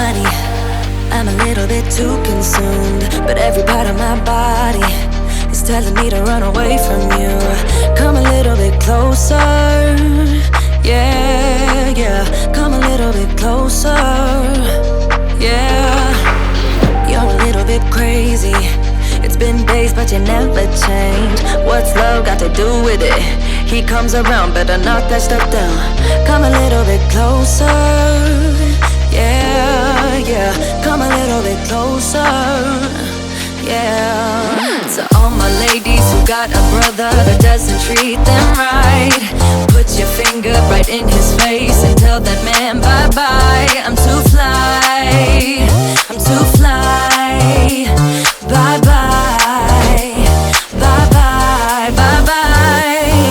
funny. I'm a little bit too consumed, but every part of my body is telling me to run away from you. Come a little bit closer, yeah, yeah. Come a little bit closer, yeah. You're a little bit crazy. It's been days, but you never change. What's love got to do with it? He comes around, better knock that stuff down. Come a little bit closer, yeah, yeah. Come a little bit closer, yeah. To all my ladies who got a brother that doesn't treat them right, put your finger right in his face and tell that man